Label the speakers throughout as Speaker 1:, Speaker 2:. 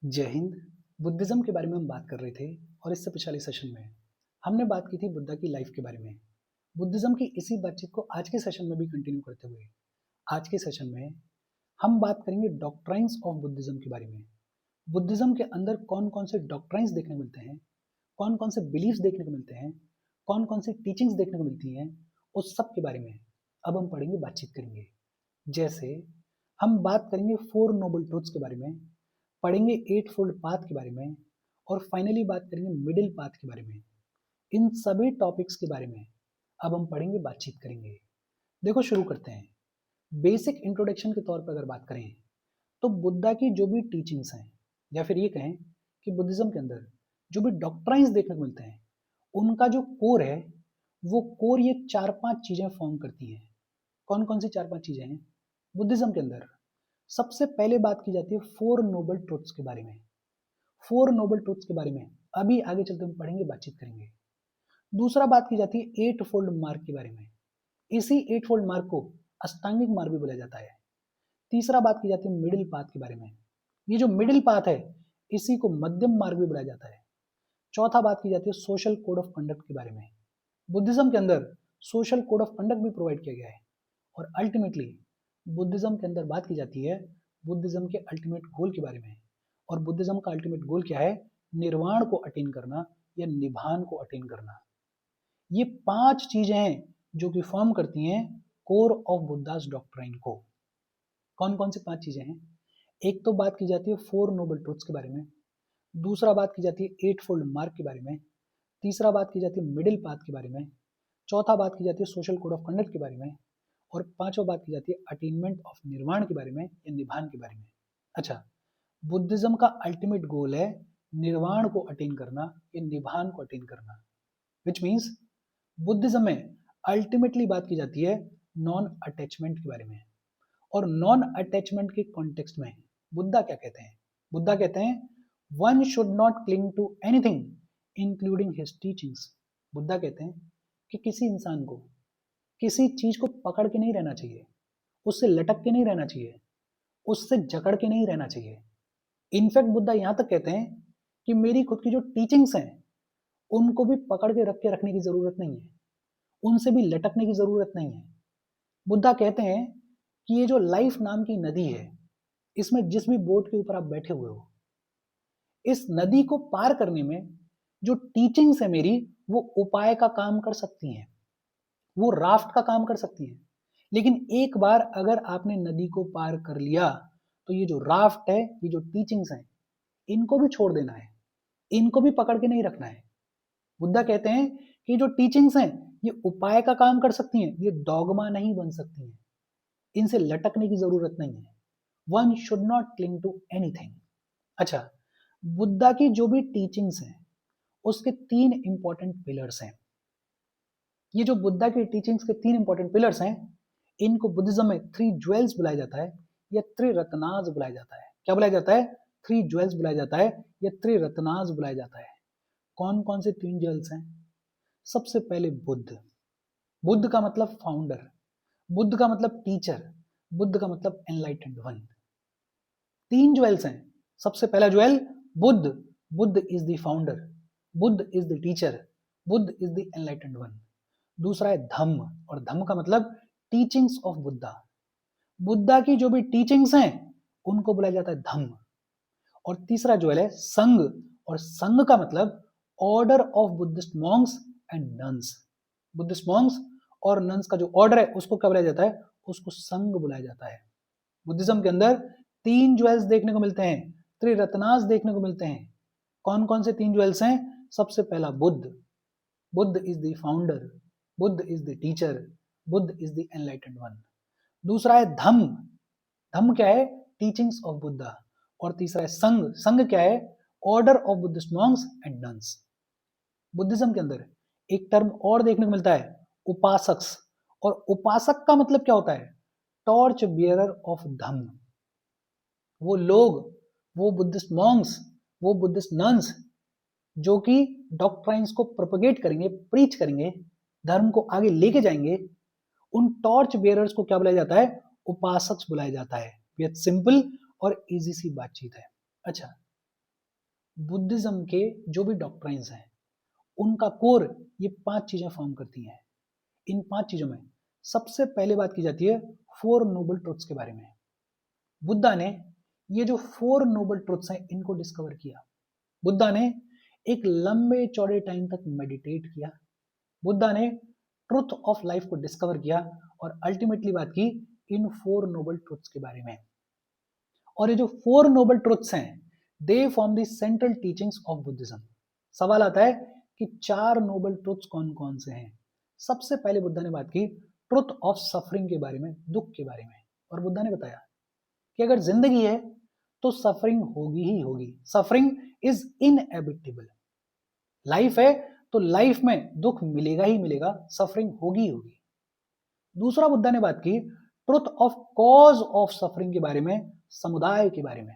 Speaker 1: जय हिंद। बुद्धिज्म के बारे में हम बात कर रहे थे और इससे पिछले सेशन में हमने बात की थी बुद्धा की लाइफ के बारे में। बुद्धिज्म की इसी बातचीत को आज के सेशन में भी कंटिन्यू करते हुए आज के सेशन में हम बात करेंगे डॉक्ट्राइन्स ऑफ बुद्धिज्म के बारे में। बुद्धिज्म के अंदर कौन कौन से डॉक्ट्राइन्स देखने को मिलते हैं, कौन कौन से बिलीफ्स देखने को मिलते हैं, कौन कौन सी टीचिंग्स देखने को मिलती हैं, उस सब के बारे में अब हम पढ़ेंगे, बातचीत करेंगे। जैसे हम बात करेंगे 4 नोबल ट्रूथ्स के बारे में, पढ़ेंगे 8 फोल्ड पाथ के बारे में और फाइनली बात करेंगे मिडिल पाथ के बारे में। इन सभी टॉपिक्स के बारे में अब हम पढ़ेंगे, बातचीत करेंगे। देखो, शुरू करते हैं। बेसिक इंट्रोडक्शन के तौर पर अगर बात करें तो बुद्धा की जो भी टीचिंग्स हैं, या फिर ये कहें कि बुद्धिज्म के अंदर जो भी डॉक्ट्राइन्स देखने को मिलते हैं, उनका जो कोर है वो कोर ये 4-5 चीजें फॉर्म करती हैं। कौन कौन सी 4-5 चीजें हैं बुद्धिज्म के अंदर? सबसे पहले बात की जाती है 4 नोबल ट्रुथ्स के बारे में। 4 नोबल ट्रुथ्स के बारे में अभी आगे चलते हम पढ़ेंगे, बातचीत करेंगे। दूसरा बात की जाती है 8 फोल्ड मार्ग के बारे में। इसी 8 फोल्ड मार्ग को अष्टांगिक मार्ग भी बोला जाता है। तीसरा बात की जाती है मिडिल पाथ के बारे में। ये जो मिडिल पाथ है इसी को मध्यम मार्ग भी बोला जाता है। चौथा बात की जाती है सोशल कोड ऑफ कंडक्ट के बारे में। बुद्धिज्म के अंदर सोशल कोड ऑफ कंडक्ट भी प्रोवाइड किया गया है। और अल्टीमेटली बुद्धिज्म के अंदर बात की जाती है बुद्धिज्म के अल्टीमेट गोल के बारे में। और बुद्धिज्म का अल्टीमेट गोल क्या है? निर्वाण को अटेन करना या निभान को अटेन करना। ये 5 चीजें हैं जो कि फॉर्म करती हैं कोर ऑफ बुद्धास डॉक्ट्राइन को। कौन कौन सी 5 चीजें हैं? एक तो बात की जाती है 4 नोबल ट्रुथ्स के बारे में, दूसरा बात की जाती है 8 फोल्ड मार्ग के बारे में, तीसरा बात की जाती है मिडिल पाथ के बारे में, चौथा बात की जाती है सोशल कोड ऑफ कंडक्ट के बारे में, और पांचवा बात की जाती है अटेनमेंट ऑफ निर्वाण के बारे में या निभान के बारे में। अच्छा, बुद्धिज्म का अल्टीमेट गोल है निर्वाण को अटेन करना या निभान को अटेन करना, विच मीन्स बुद्धिज्म में अल्टीमेटली बात की जाती है नॉन अटैचमेंट के बारे में। और नॉन अटैचमेंट के कॉन्टेक्स्ट में बुद्धा क्या कहते हैं? बुद्धा कहते हैं one should not cling to anything including his teachings. Buddha कहते हैं कि किसी इंसान को किसी चीज को पकड़ के नहीं रहना चाहिए, उससे लटक के नहीं रहना चाहिए, उससे जकड़ के नहीं रहना चाहिए। इनफैक्ट बुद्धा यहां तक कहते हैं कि मेरी खुद की जो टीचिंग्स हैं उनको भी पकड़ के रखने की जरूरत नहीं है, उनसे भी लटकने की जरूरत नहीं है। बुद्धा कहते हैं कि ये जो लाइफ नाम की नदी है, इसमें जिस भी बोट के ऊपर आप बैठे हुए हो, इस नदी को पार करने में जो टीचिंग्स है मेरी, वो उपाय का काम कर सकती हैं, वो राफ्ट का काम कर सकती हैं। लेकिन एक बार अगर आपने नदी को पार कर लिया तो ये जो राफ्ट है, ये जो टीचिंग्स हैं, इनको भी छोड़ देना है, इनको भी पकड़ के नहीं रखना है। बुद्धा कहते हैं कि जो टीचिंग्स हैं ये उपाय का काम कर सकती हैं, ये डॉगमा नहीं बन सकती हैं, इनसे लटकने की जरूरत नहीं है। One should not cling to anything. अच्छा, बुद्धा की जो भी टीचिंग्स हैं उसके 3 इंपॉर्टेंट पिलर्स हैं। ये जो बुद्धा की टीचिंग्स के 3 इंपॉर्टेंट पिलर्स हैं, इनको बुद्धिज्म में 3 ज्वेल्स बुलाया जाता है या त्रिरत्नाज बुलाया जाता है। क्या बुलाया जाता है? 3 ज्वेल्स बुलाया जाता है या त्रिरत्नाज बुलाया जाता है। कौन कौन से 3 ज्वेल्स हैं? सबसे पहले बुद्ध। बुद्ध का मतलब फाउंडर, बुद्ध का मतलब टीचर, बुद्ध का मतलब एनलाइटेंड वन। 3 ज्वेल्स हैं। सबसे पहला jewel Buddha, Buddha is the founder, Buddha is the teacher, Buddha is the enlightened one. दूसरा है धम्म, और धम्म का मतलब टीचिंग्स ऑफ बुद्धा। बुद्धा की जो भी टीचिंग्स हैं उनको बुलाया जाता है धम्म। और तीसरा ज्वेल है संघ, और संघ का मतलब order of Buddhist Monks and nuns. Buddhist Monks और नन्स का जो ऑर्डर है उसको क्या बुलाया जाता है? उसको संघ बुलाया जाता है। बुद्धिज्म के अंदर 3 ज्वेल्स देखने को मिलते हैं, त्रिरत्नास देखने को मिलते हैं। कौन कौन से 3 ज्वेल्स हैं? सबसे पहला Buddha, Buddha is the founder, Buddha is the teacher, Buddha is the enlightened one. दूसरा है धम्म, धम्म क्या है? Teachings of Buddha. और तीसरा है संघ, संघ क्या है? Order of Buddhist Monks and nuns. Buddhism के अंदर एक टर्म और देखने को मिलता है, उपासक्स। और उपासक का मतलब क्या होता है? टॉर्च बियरर ऑफ धम्म। वो लोग, वो बुद्धिस्ट मॉन्क्स, वो बुद्धिस्ट नन्स जो कि डॉक्ट्राइन्स को प्रोपगेट करेंगे, प्रीच करेंगे, धर्म को आगे लेके जाएंगे, उन टॉर्च बेयरर्स को क्या बुलाया जाता है? उपासक बुलाया जाता है। बेहद सिंपल और इजी सी बातचीत है। अच्छा, बुद्धिज्म के जो भी डॉक्ट्राइन्स हैं उनका कोर ये 5 चीजें फॉर्म करती हैं। इन 5 चीजों में सबसे पहले बात की जाती है 4 नोबल ट्रुथ्स के बारे में। बुद्धा ने ये जो 4 नोबल ट्रुथ्स हैं इनको डिस्कवर किया। बुद्धा ने एक लंबे चौड़े टाइम तक मेडिटेट किया। बुद्धा ने ट्रुथ ऑफ लाइफ को डिस्कवर किया और अल्टीमेटली बात की इन 4 नोबल ट्रुथ्स के बारे में। और ये जो 4 नोबल ट्रुथ्स हैं they form the central teachings of Buddhism. सवाल आता है कि 4 नोबल ट्रुथ्स कौन कौन से हैं। सबसे पहले बुद्धा ने बात की ट्रुथ ऑफ सफरिंग के बारे में, दुख के बारे में। और बुद्धा ने बताया कि अगर जिंदगी है तो सफरिंग होगी ही होगी। Suffering is inevitable. लाइफ है तो लाइफ में दुख मिलेगा ही मिलेगा, सफरिंग होगी ही होगी। दूसरा बुद्धा ने बात की truth of cause of suffering के बारे में, समुदाय के बारे में,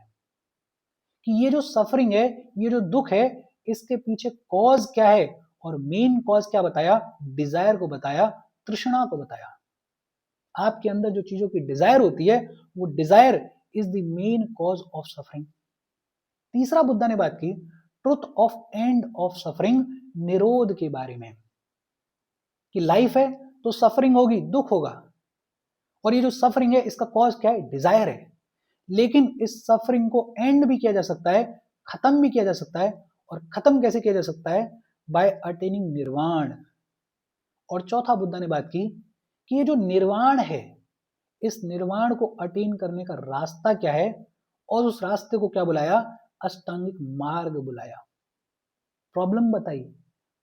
Speaker 1: कि ये जो सफरिंग है, ये जो दुख है, इसके पीछे कॉज क्या है। और मेन कॉज क्या बताया? डिजायर को बताया, तृष्णा को बताया। आपके अंदर जो चीजों की डिजायर होती है वो desire is the main cause of suffering. तीसरा बुद्धा ने बात की truth of end of suffering, निरोध के बारे में, कि लाइफ है तो सफरिंग होगी, दुख होगा, और ये जो सफरिंग है इसका कॉज क्या है? डिजायर है। लेकिन इस सफरिंग को एंड भी किया जा सकता है, खत्म भी किया जा सकता है। और खत्म कैसे किया जा सकता है? बाय अटेनिंग निर्वाण। और चौथा बुद्धा ने बात की कि ये जो निर्वाण है, इस निर्वाण को अटेन करने का रास्ता क्या है, और उस रास्ते को क्या बुलाया? अष्टांगिक मार्ग बुलाया। प्रॉब्लम बताई,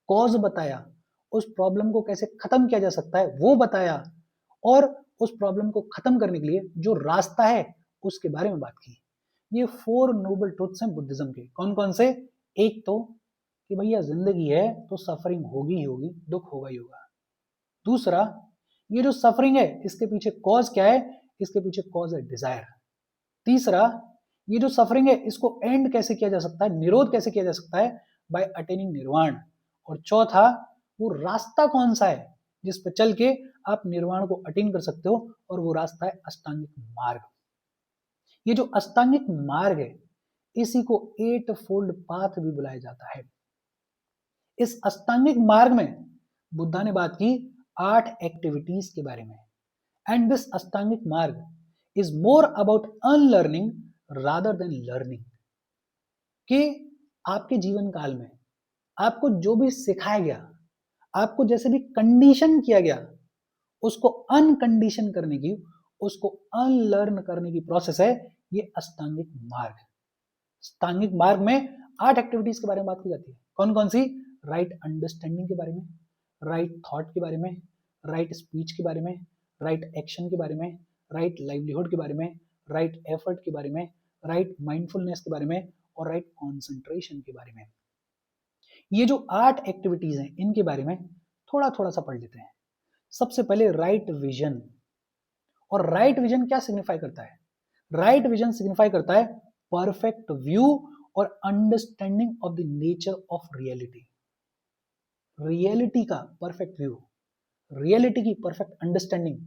Speaker 1: कॉज बताया, उस प्रॉब्लम को कैसे खत्म किया जा सकता है वो बताया, और उस प्रॉब्लम को खत्म करने के लिए जो रास्ता है उसके बारे में बात की। ये 4 नोबल ट्रुथ्स हैं बुद्धिज्म के। कौन कौन से? एक तो कि भैया जिंदगी है तो सफरिंग होगी ही होगी, दुख होगा ही होगा। दूसरा, ये जो सफरिंग है इसके पीछे कॉज क्या है? इसके पीछे कॉज है डिजायर। तीसरा, ये जो सफरिंग है इसको एंड कैसे किया जा सकता है, निरोध कैसे किया जा सकता है? बाय अटेनिंग निर्वाण। और चौथा, वो रास्ता कौन सा है जिस पर चल के आप निर्वाण को अटेन कर सकते हो, और वो रास्ता है अष्टांगिक मार्ग। ये जो अष्टांगिक मार्ग है इसी को 8 फोल्ड पाथ भी बुलाया जाता है। इस अष्टांगिक मार्ग में बुद्धा ने बात की 8 एक्टिविटीज के बारे में। एंड दिस अष्टांगिक मार्ग is more about unlearning rather than learning, कि आपके जीवन काल में आपको जो भी सिखाया गया, आपको जैसे भी कंडीशन किया गया, उसको अनकंडीशन करने की, उसको अनलर्न करने की प्रोसेस है ये अष्टांगिक मार्ग। अष्टांगिक मार्ग में 8 एक्टिविटीज के बारे में बात की जाती है। कौन कौन सी? राइट अंडरस्टैंडिंग के बारे में, राइट थॉट के बारे में, राइट स्पीच के बारे में, राइट एक्शन के बारे में, राइट लाइवलीहुड के बारे में, राइट एफर्ट के बारे में, राइट माइंडफुलनेस के बारे में, और राइट कॉन्सेंट्रेशन के बारे में। ये जो 8 एक्टिविटीज हैं इनके बारे में थोड़ा थोड़ा सा पढ़ लेते हैं। सबसे पहले राइट विजन। और राइट विजन क्या सिग्निफाई करता है? राइट विजन सिग्निफाई करता है परफेक्ट व्यू और understanding of the nature of reality. Reality का परफेक्ट व्यू, रियलिटी की perfect understanding,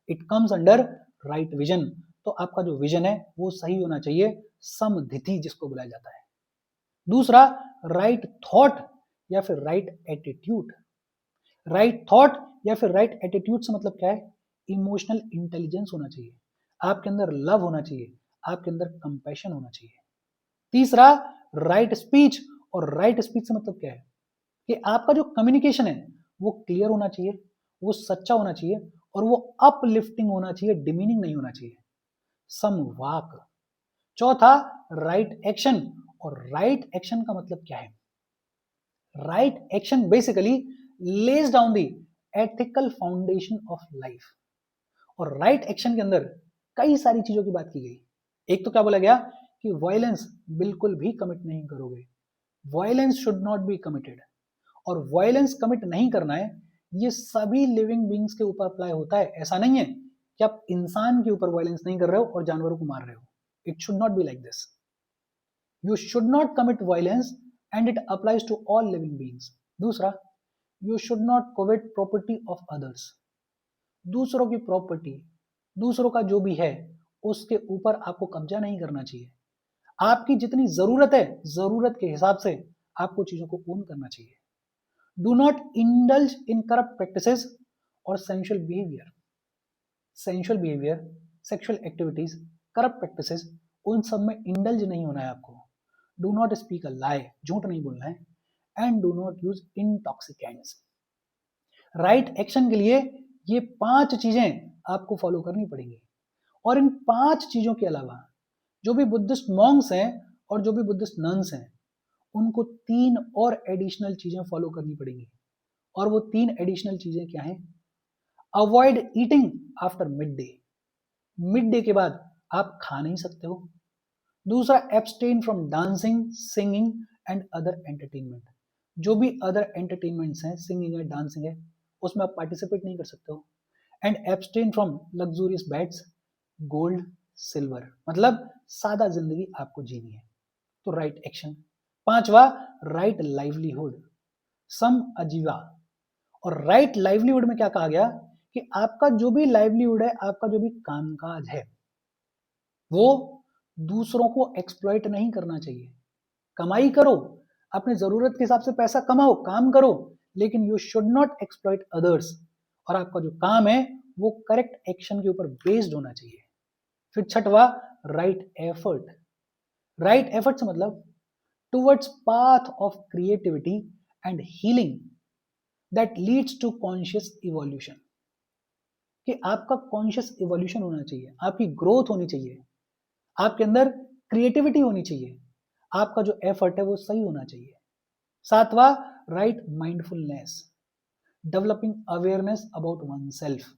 Speaker 1: it comes under right vision. तो आपका जो विजन है वो सही होना चाहिए, समधिति जिसको बुलाया जाता है। दूसरा, राइट थॉट या फिर राइट एटीट्यूड। राइट थॉट या फिर राइट एटीट्यूड से मतलब क्या है? इमोशनल इंटेलिजेंस होना चाहिए, आपके अंदर लव होना चाहिए, आपके अंदर कंपैशन होना चाहिए। तीसरा, राइट स्पीच। और राइट स्पीच से मतलब क्या है? कि आपका जो कम्युनिकेशन है वो क्लियर होना चाहिए, वो सच्चा होना चाहिए, और वो अपलिफ्टिंग होना चाहिए, डिमीनिंग नहीं होना चाहिए, समवाक। चौथा, राइट एक्शन। और राइट एक्शन का मतलब क्या है? Right action basically lays down the ethical foundation of life. और राइट एक्शन के अंदर कई सारी चीजों की बात की गई। एक तो क्या बोला गया कि वायलेंस बिल्कुल भी कमिट नहीं करोगे, violence should not be committed. और वायलेंस कमिट नहीं करना है ये सभी लिविंग बींग्स के ऊपर अप्लाई होता है। ऐसा नहीं है कि आप इंसान के ऊपर वायलेंस नहीं कर रहे हो और जानवरों को मार रहे हो। It should not be like this. You should not commit violence and it applies to all living beings. दूसरा, you should not covet property of others. दूसरों की प्रॉपर्टी, दूसरों का जो भी है उसके ऊपर आपको कब्जा नहीं करना चाहिए। आपकी जितनी जरूरत है, जरूरत के हिसाब से आपको चीजों को ओन करना चाहिए। Do not indulge in corrupt practices और sensual behaviour. Sensual behaviour, sexual activities, corrupt practices, उन सब में इंडल्ज नहीं होना है आपको। Do not speak a lie, झूठ नहीं बोलना है। And do not use intoxicants. Right action के लिए ये 5 चीजें आपको फॉलो करनी पड़ेंगी। और इन 5 चीजों के अलावा जो भी बुद्धिस्ट मॉन्क्स हैं और जो भी बुद्धिस्ट नन्स हैं, उनको 3 और एडिशनल चीजें फॉलो करनी पड़ेंगी। और वो 3 एडिशनल चीजें क्या हैं? Avoid eating after mid day. Mid day के बाद आप खा नहीं सकते हो। दूसरा, abstain from dancing, singing and other entertainment. जो भी अदर एंटरटेनमेंट्स हैं, सिंगिंग है, डांसिंग है, उसमें आप पार्टिसिपेट नहीं कर सकते हो। And abstain from luxurious beds, gold, silver, मतलब सादा जिंदगी आपको जीनी है। तो राइट एक्शन। 5वां, राइट लाइवलीहुड, सम अजीवा। और राइट लाइवलीहुड में क्या कहा गया कि आपका जो भी लाइवलीहुड है, आपका जो भी कामकाज है, वो दूसरों को एक्सप्लॉइट नहीं करना चाहिए। कमाई करो, अपने जरूरत के हिसाब से पैसा कमाओ, काम करो, लेकिन you should not exploit others. और आपका जो काम है वो करेक्ट एक्शन के ऊपर बेस्ड होना चाहिए। फिर 6वां, राइट एफर्ट। राइट एफर्ट से मतलब towards path of creativity and healing that leads to conscious evolution. कि आपका कॉन्शियस इवोल्यूशन होना चाहिए, आपकी ग्रोथ होनी चाहिए, आपके अंदर क्रिएटिविटी होनी चाहिए, आपका जो एफर्ट है वो सही होना चाहिए। 7वां, right mindfulness, developing awareness about oneself.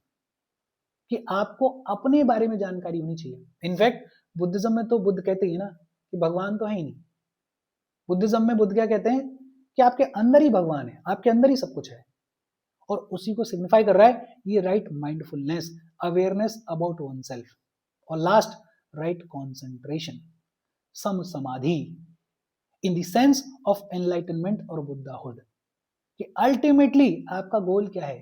Speaker 1: कि आपको अपने बारे में जानकारी होनी चाहिए। इनफैक्ट बुद्धिज्म में तो बुद्ध कहते हैं ना कि भगवान तो है ही नहीं। बुद्धिज्म में बुद्ध क्या कहते हैं कि आपके अंदर ही भगवान है, आपके अंदर ही सब कुछ है। और उसी को सिग्निफाई कर रहा है ये right mindfulness, awareness about one self. और लास्ट, राइट कॉन्सेंट्रेशन, सम समाधि, in the sense of enlightenment और बुद्धाहुड। कि अल्टीमेटली आपका गोल क्या है?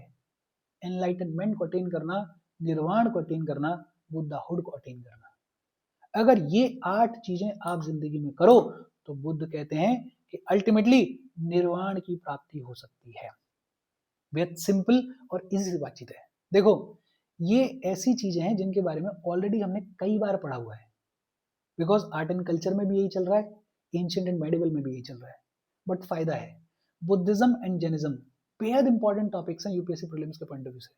Speaker 1: एनलाइटनमेंट को अटेन करना, निर्वाण को अटेन करना, बुद्धाहुड को अटेन करना। अगर ये 8 चीजें आप जिंदगी में करो तो बुद्ध कहते हैं कि अल्टीमेटली निर्वाण की प्राप्ति हो सकती है। बेहद सिंपल और इजी सी बातचीत है। देखो, ये ऐसी चीजें हैं जिनके बारे में ऑलरेडी हमने कई बार पढ़ा हुआ है, बिकॉज आर्ट एंड कल्चर में भी यही चल रहा है, एंशिएंट एंड मेडिवल में भी यही चल रहा है। बट फायदा है, बुद्धिज्म एंड जैनिज्म बेहद इंपॉर्टेंट टॉपिक्स हैं यूपीएससी प्रीलिम्स के पॉइंट ऑफ व्यू से।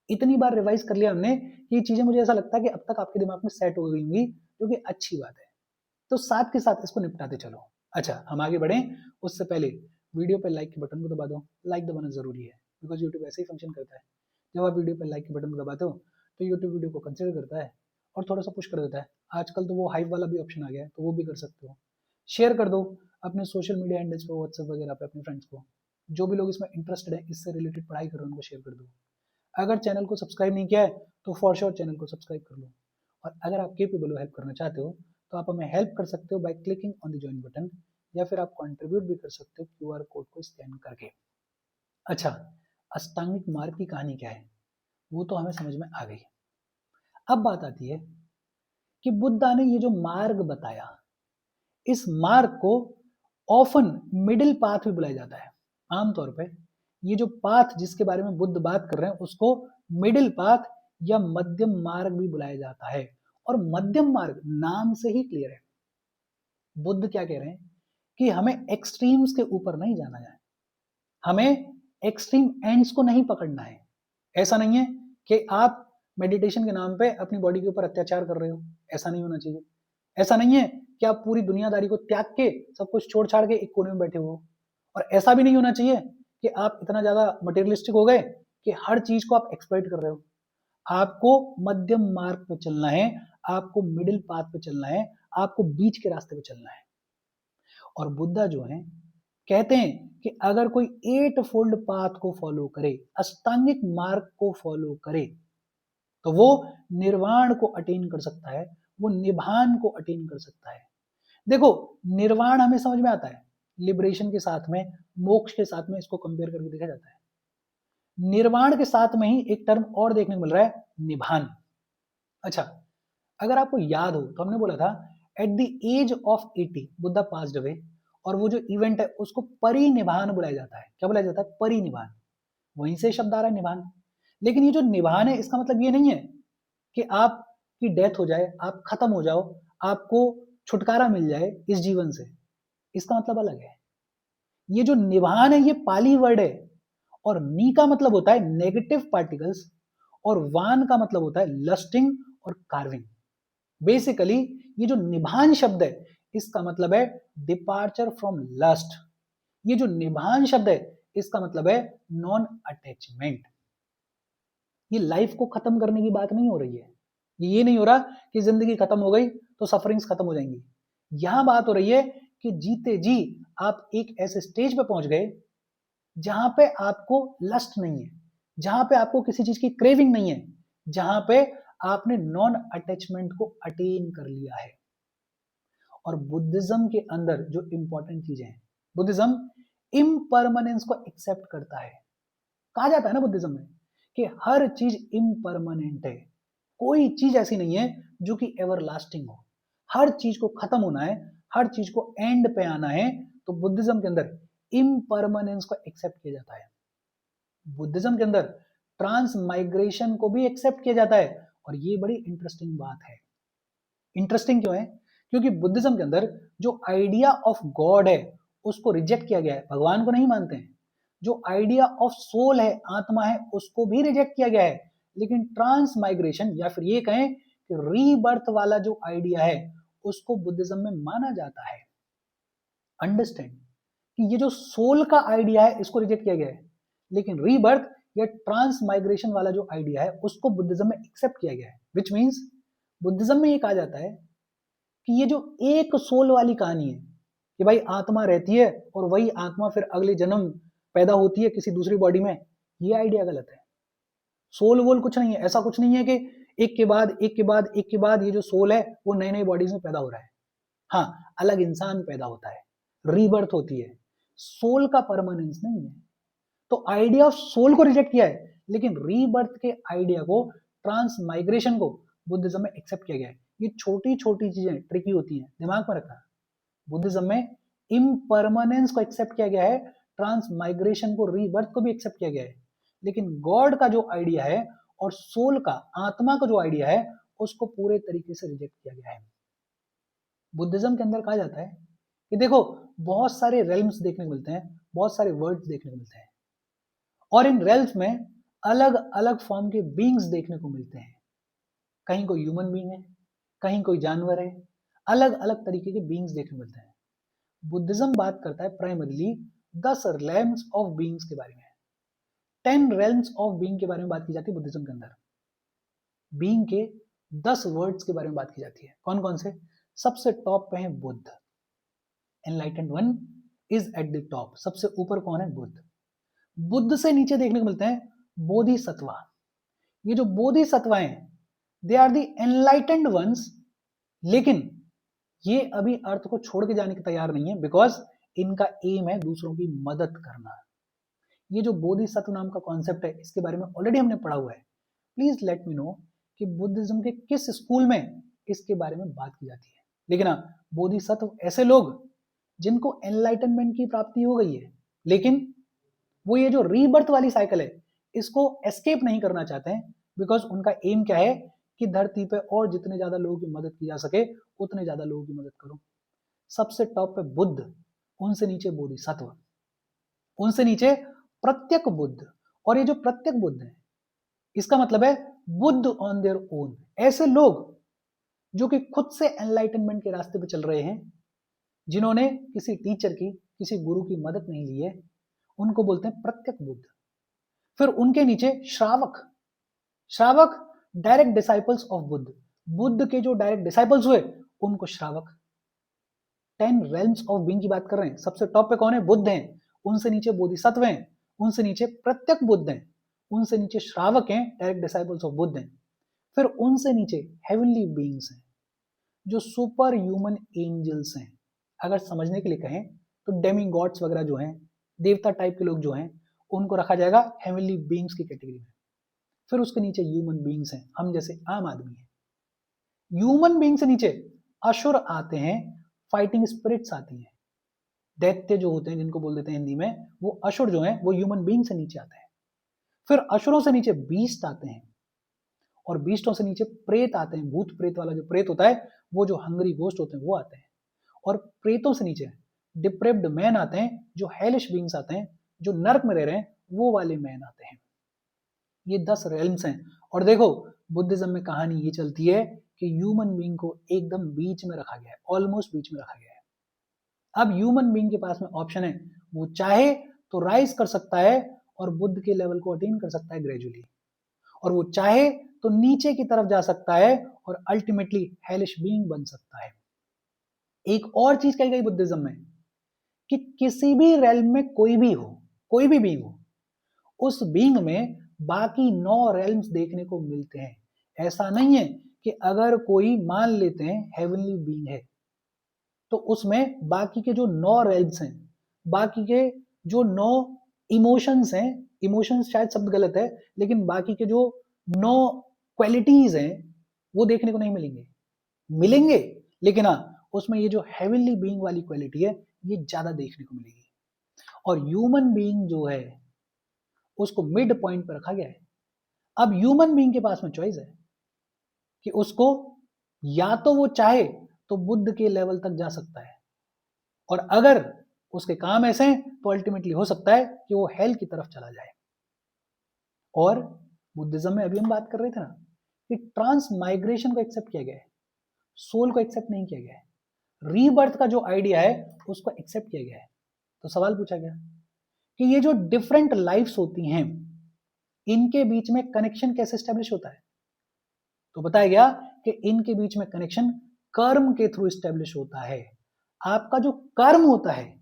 Speaker 1: इतनी बार रिवाइज कर लिया हमने कि ये चीजें मुझे ऐसा लगता है कि अब तक आपके दिमाग में सेट हो गई होंगी, जो कि अच्छी बात है। तो साथ के साथ इसको निपटाते चलो। अच्छा, हम आगे बढ़े उससे पहले वीडियो पे लाइक के बटन को दबा दो। लाइक दबाना जरूरी है, बिकॉज यूट्यूब ऐसे ही फंक्शन करता है। जब आप वीडियो पे लाइक के बटन को दबाते हो तो यूट्यूब वीडियो को कंसिडर करता है और थोड़ा सा पुश कर देता है। आजकल तो वो हाइप वाला भी ऑप्शन आ गया है, तो वो भी कर सकते हो। शेयर कर दो अपने सोशल मीडिया हैंडल्स पे, व्हाट्सएप वगैरह पे अपने फ्रेंड्स को। जो भी लोग इसमें इंटरेस्टेड है, इससे रिलेटेड पढ़ाई कर रहे हैं, उनको शेयर कर दो। अगर चैनल को सब्सक्राइब नहीं किया है तो फॉर श्योर चैनल को सब्सक्राइब कर लो। और अगर आप केपेबल हो, हेल्प करना चाहते हो, तो आप हमें हेल्प कर सकते हो by clicking on the join button, या फिर आप कंट्रीब्यूट भी कर सकते हो क्यूआर कोड को स्कैन करके। अच्छा, अष्टांगिक मार्ग की कहानी क्या है वो तो हमें समझ में आ गई। अब बात आती है कि बुद्धा ने ये जो मार्ग बताया, इस मार्ग को ऑफन मिडिल पाथ भी बुलाया जाता है। आमतौर पे ये जो पाथ जिसके बारे में बुद्ध बात कर रहे हैं उसको मिडिल पाथ या मध्यम मार्ग भी बुलाया जाता है। और मध्यम मार्ग नाम से ही क्लियर है, बुद्ध क्या कह रहे हैं कि हमें एक्सट्रीम्स के ऊपर नहीं जाना है, हमें एक्सट्रीम एंड्स को नहीं पकड़ना है। ऐसा नहीं है कि आप मेडिटेशन के नाम पे अपनी बॉडी के ऊपर अत्याचार कर रहे हो, ऐसा नहीं होना चाहिए। ऐसा नहीं है कि आप पूरी दुनियादारी को त्याग के सब कुछ छोड़ छाड़ के एक कोने में बैठे हो। और ऐसा भी नहीं होना चाहिए कि आप इतना ज्यादा मटेरियलिस्टिक हो गए कि हर चीज को आप एक्सप्लॉइट कर रहे हो। आपको मध्यम मार्ग पे चलना है, आपको मिडिल पाथ पे चलना है, आपको बीच के रास्ते पे चलना है। और बुद्धा जो है कहते हैं कि अगर कोई 8 फोल्ड पाथ को फॉलो करे, अष्टांगिक मार्ग को फॉलो करे, तो वो निर्वाण को अटेन कर सकता है, वो निभान को अटेन कर सकता है। देखो, निर्वाण हमें समझ में आता है, लिबरेशन के साथ में, मोक्ष के साथ में इसको कंपेयर करके देखा जाता है। निर्वाण के साथ में ही एक टर्म और देखने को मिल रहा है, निभान। अच्छा, अगर आपको याद हो तो हमने बोला था at the age of 80 Buddha passed away, और वो जो इवेंट है उसको परिनिभान बुलाया जाता है। क्या बुलाया जाता है? परिनिभान। वहीं से शब्द आ रहा है निभान। लेकिन ये जो निभान है इसका मतलब ये नहीं है कि आपकी डेथ हो जाए, आप खत्म हो जाओ, आपको छुटकारा मिल जाए इस जीवन से। इसका मतलब अलग है। ये जो निभान है ये पाली वर्ड है, और नी का मतलब होता है नेगेटिव पार्टिकल्स, और वान का मतलब होता है लस्टिंग और कार्विंग। बेसिकली ये जो निभान शब्द है इसका मतलब है डिपार्चर फ्रॉम लस्ट। ये जो निभान शब्द है इसका मतलब है नॉन अटैचमेंट। ये लाइफ को खत्म करने की बात नहीं हो रही है। ये नहीं हो रहा कि जिंदगी खत्म हो गई तो सफरिंग्स खत्म हो जाएंगी। यहां बात हो रही है कि जीते जी आप एक ऐसे स्टेज पे पहुंच गए जहां पे आपको लस्ट नहीं है, जहां पे आपको किसी चीज की क्रेविंग नहीं है, जहां पे आपने नॉन अटैचमेंट को अटेन कर लिया है। और बुद्धिज्म के अंदर जो इंपॉर्टेंट चीजें हैं, बुद्धिज्म इम्परमानेंस को एक्सेप्ट करता है। कहा जाता है ना बुद्धिज्म में कि हर चीज इम्परमानेंट है, कोई चीज ऐसी नहीं है जो कि एवर लास्टिंग हो। हर चीज को खत्म होना है, हर चीज को एंड पे आना है। तो बुद्धिज्म के अंदर इम्परमानेंस को एक्सेप्ट किया जाता है। बुद्धिज्म के अंदर ट्रांसमाइग्रेशन को भी एक्सेप्ट किया जाता है। और ये बड़ी इंटरेस्टिंग बात है। इंटरेस्टिंग क्यों है? क्योंकि बुद्धिज्म के अंदर जो आइडिया ऑफ गॉड है उसको रिजेक्ट किया गया है, भगवान को नहीं मानते हैं। जो आइडिया ऑफ सोल है, आत्मा है, उसको भी रिजेक्ट किया गया है। लेकिन ट्रांसमाइग्रेशन या फिर ये कहें कि रीबर्थ वाला जो आइडिया है उसको बुद्धिज्म में माना जाता है। अंडरस्टैंड कि ये जो सोल का आइडिया है इसको रिजेक्ट किया गया है, लेकिन रीबर्थ या ट्रांसमाइग्रेशन वाला जो आइडिया है उसको बुद्धिज्म में एक्सेप्ट किया गया है। विच मीन्स बुद्धिज्म में ये कहा जाता है कि ये जो एक सोल वाली कहानी है कि भाई आत्मा रहती है और वही आत्मा फिर अगले जन्म पैदा होती है किसी दूसरी बॉडी में, ये आइडिया गलत है। सोल वोल कुछ नहीं है, ऐसा कुछ नहीं है कि एक के बाद एक के बाद एक के बाद ये जो सोल है वो नई नई बॉडीज में पैदा हो रहा है। हाँ, अलग इंसान पैदा होता है, रीबर्थ होती है, सोल का परमानेंस नहीं है। तो आइडिया ऑफ सोल को रिजेक्ट किया है, लेकिन रीबर्थ के आइडिया को, ट्रांसमाइग्रेशन को बुद्धिज्म में एक्सेप्ट किया गया है। ये छोटी छोटी चीजें ट्रिकी होती हैं, दिमाग में रखना। बुद्धिज्म में इम्परमानेंस को एक्सेप्ट किया गया है, ट्रांसमाइग्रेशन को, रीबर्थ को भी एक्सेप्ट किया गया है। लेकिन गॉड का जो आइडिया है और सोल का, आत्मा का जो आइडिया है उसको पूरे तरीके से रिजेक्ट किया गया है। बुद्धिज्म के अंदर कहा जाता है कि देखो बहुत सारे रेल्म्स देखने को मिलते हैं, बहुत सारे वर्ड्स देखने को मिलते हैं, और इन रेल्म्स में अलग अलग फॉर्म के बीइंग्स देखने को मिलते हैं। कहीं कोई ह्यूमन बीइंग है, कहीं कोई जानवर है, अलग अलग तरीके के बीइंग्स देखने को मिलते हैं। बुद्धिज्म बात करता है प्राइमरीली 10 रेल्म्स ऑफ बीइंग्स के बारे में। 10 रेल्म्स ऑफ बीइंग के बारे में बात की जाती है बुद्धिज्म के अंदर। बीइंग के 10 वर्ड्स के बारे में बात की जाती है। कौन कौन से? सबसे टॉप पे है Buddha, enlightened one is at the top. सबसे ऊपर कौन है? बुद्ध। बुद्ध से नीचे देखने को मिलते हैं बोधिसत्वा। ये जो बोधिसत्वा हैं they are the enlightened ones, लेकिन ये अभी अर्थ को छोड़ के जाने के तैयार नहीं है, बिकॉज इनका एम है दूसरों की मदद करना। ये जो बोधिसत्व नाम का कॉन्सेप्ट है इसके बारे में ऑलरेडी हमने पढ़ा हुआ है। प्लीज लेट मी नो कि बुद्धिज्म के किस स्कूल में इसके बारे में बात की जाती है। लेकिन हाँ, बोधिसत्व ऐसे लोग जिनको एनलाइटनमेंट की प्राप्ति हो गई है, लेकिन वो ये जो रीबर्थ वाली साइकिल है इसको एस्केप नहीं करना चाहते हैं, बिकॉज उनका एम क्या है कि धरती पे और जितने ज्यादा लोगों की मदद की जा सके उतने ज्यादा लोगों की मदद करो। सबसे टॉप पे बुद्ध, उनसे नीचे बोधिसत्व, उनसे नीचे प्रत्यक बुद्ध। और ये जो प्रत्यक बुद्ध है इसका मतलब है बुद्ध ऑन देयर ओन। ऐसे लोग जो कि खुद से एनलाइटनमेंट के रास्ते पे चल रहे हैं, जिन्होंने किसी टीचर की, किसी गुरु की मदद नहीं ली है, उनको बोलते हैं प्रत्यक बुद्ध। फिर उनके नीचे श्रावक, श्रावक direct disciples of Buddha. Buddha के जो डायरेक्ट डिसाइपल्स हुए उनको श्रावक। 10 रेल्म्स ऑफ बीइंग की बात कर रहे हैं। सबसे टॉप पे कौन है? बुद्ध हैं, उनसे नीचे बोधिसत्व हैं, उनसे नीचे प्रत्यक बुद्ध हैं, उनसे नीचे श्रावक हैं, डायरेक्ट डिसाइपल्स ऑफ बुद्ध हैं। फिर उनसे नीचे हेवनली बीइंग्स हैं जो सुपर ह्यूमन एंजल्स हैं। अगर समझने के लिए कहें तो डेमी गॉड्स वगैरह जो हैं, देवता टाइप के लोग जो हैं, उनको रखा जाएगा हेवनली बीइंग्स की कैटेगरी में। फिर उसके नीचे ह्यूमन बीइंग्स हैं, हम जैसे आम आदमी हैं। ह्यूमन बीइंग से नीचे असुर आते हैं, फाइटिंग स्पिरिट्स आती हैं, दैत्य जो होते हैं जिनको बोल देते हैं हिंदी में, वो असुर जो हैं वो ह्यूमन बीइंग से नीचे आते हैं। फिर असुरों से नीचे बीस्ट आते हैं, और बीस्टों से नीचे प्रेत आते हैं, भूत प्रेत वाला जो प्रेत होता है, वो जो हंगरी घोस्ट होते हैं वो आते हैं। और प्रेतों से नीचे डिप्रेव्ड मैन आते हैं, जो हेलिश बींग्स आते हैं, जो नर्क में रह रहे हैं, वो वाले मैन आते हैं। ये 10 रेल्म्स हैं। और देखो बुद्धिज्म में कहानी ये चलती है कि ह्यूमन बीइंग को एकदम बीच में रखा गया है, ऑलमोस्ट बीच में रखा गया है। अब ह्यूमन बीइंग के पास में ऑप्शन है, वो चाहे तो राइज कर सकता है और बुद्ध के लेवल को अटेन कर सकता है ग्रेजुअली, और वो चाहे तो नीचे की तरफ जा सकता है और अल्टीमेटली हेलिश बीइंग बन सकता है। एक और चीज कही गई बुद्धिज्म में कि किसी भी रेल्म में कोई भी हो, कोई भी बीइंग हो, उस बीइंग में बाकी 9 रेल्म्स देखने को मिलते हैं। ऐसा नहीं है कि अगर कोई मान लेते हैं हेवनली बीइंग है तो उसमें बाकी के जो 9 रेल्म्स हैं, बाकी के जो 9 इमोशंस हैं, इमोशंस शायद शब्द गलत है, लेकिन बाकी के जो 9 क्वालिटीज हैं वो देखने को नहीं मिलेंगे, मिलेंगे, लेकिन हाँ उसमें ये जो हेवनली बीइंग वाली क्वालिटी है ये ज्यादा देखने को मिलेगी। और ह्यूमन बीइंग जो है उसको मिड पॉइंट पर रखा गया है। अब ह्यूमन बीइंग के पास में चॉइस है कि उसको या तो वो चाहे तो बुद्ध के लेवल तक जा सकता है, और अगर उसके काम ऐसे हैं तो अल्टीमेटली हो सकता है कि वो हेल की तरफ चला जाए। और बुद्धिज्म में अभी हम बात कर रहे थे ना कि ट्रांस माइग्रेशन को एक्सेप्ट किया गया है, सोल को एक्सेप्ट नहीं किया गया है, रीबर्थ का जो आइडिया है उसको एक्सेप्ट किया गया है। तो सवाल पूछा गया कि ये जो डिफरेंट लाइफ्स होती हैं इनके बीच में कनेक्शन कैसे स्टैब्लिश होता है। तो बताया गया कि इनके बीच में कनेक्शन कर्म के थ्रू स्टैब्लिश होता है। आपका जो कर्म होता है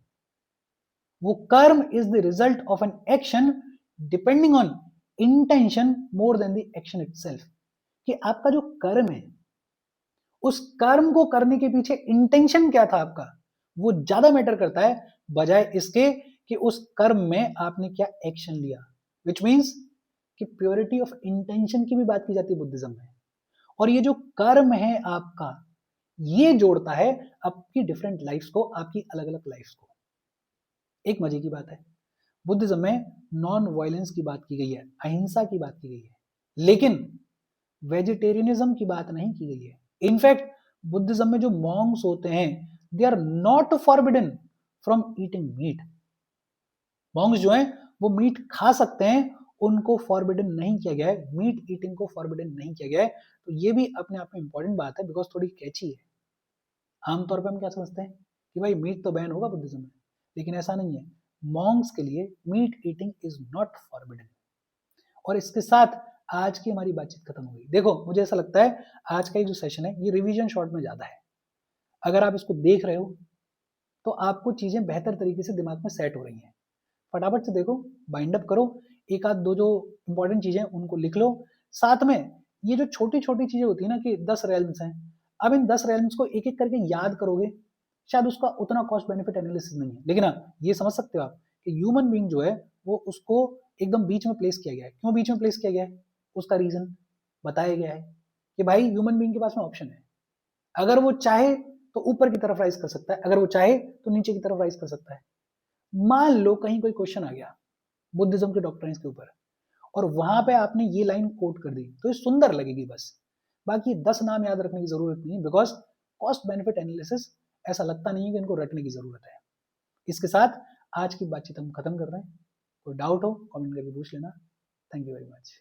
Speaker 1: वो कर्म is the result of an action depending on intention more than the action itself. कि आपका जो कर्म है उस कर्म को करने के पीछे इंटेंशन क्या था आपका, वो ज्यादा मैटर करता है बजाय इसके कि उस कर्म में आपने क्या एक्शन लिया। विच मीन्स कि प्योरिटी ऑफ इंटेंशन की भी बात की जाती है बुद्धिज्म में। और ये जो कर्म है आपका, ये जोड़ता है आपकी डिफरेंट लाइफ्स को, आपकी अलग अलग लाइफ्स को। एक मजे की बात है, बुद्धिज्म में नॉन वायलेंस की बात की गई है, अहिंसा की बात की गई है, लेकिन वेजिटेरियनिज्म की बात नहीं की गई है। इनफैक्ट बुद्धिज्म में जो मॉन्क्स होते हैं they are not forbidden from eating meat. Monks जो हैं वो मीट खा सकते हैं, उनको फॉरबिडन नहीं किया गया है, मीट ईटिंग को फॉरबिडन नहीं किया गया है। तो ये भी अपने आप में इंपॉर्टेंट बात है बिकॉज थोड़ी कैची है। आमतौर पर हम क्या समझते हैं कि भाई मीट तो बैन होगा बुद्धिज्म में, लेकिन ऐसा नहीं है। मॉन्क्स के लिए meat eating is not forbidden. और इसके साथ आज की हमारी बातचीत खत्म हो गई। देखो मुझे ऐसा लगता है आज का ये जो सेशन है ये रिवीजन शॉर्ट में ज्यादा है। अगर आप इसको देख रहे हो तो आपको चीजें बेहतर तरीके से दिमाग में सेट हो रही हैं। फटाफट से देखो, बाइंड अप करो, एक आध दो जो इंपॉर्टेंट चीजें उनको लिख लो। साथ में ये जो छोटी छोटी चीजें होती है ना कि 10 रेल्म्स हैं, अब इन 10 रेल्म्स को एक एक करके याद करोगे, शायद उसका उतना कॉस्ट बेनिफिट एनालिसिस नहीं है, लेकिन हाँ ये समझ सकते हो आप कि ह्यूमन बीइंग जो है वो उसको एकदम बीच में प्लेस किया गया है। क्यों बीच में प्लेस किया गया है, उसका रीजन बताया गया है कि भाई ह्यूमन बीइंग के पास में ऑप्शन है, अगर वो चाहे तो ऊपर की तरफ राइज कर सकता है, अगर वो चाहे तो नीचे की तरफ राइज कर सकता है। मान लो कहीं कोई क्वेश्चन आ गया बुद्धिज्म के डॉक्ट्रिन्स के ऊपर और वहां पे आपने ये लाइन कोट कर दी तो ये सुंदर लगेगी बस, बाकी 10 नाम याद रखने की जरूरत नहीं है बिकॉज कॉस्ट बेनिफिट एनालिसिस ऐसा लगता नहीं है कि इनको रटने की जरूरत है। इसके साथ आज की बातचीत हम खत्म कर रहे हैं। कोई डाउट हो कमेंट करके पूछ लेना। Thank you very much.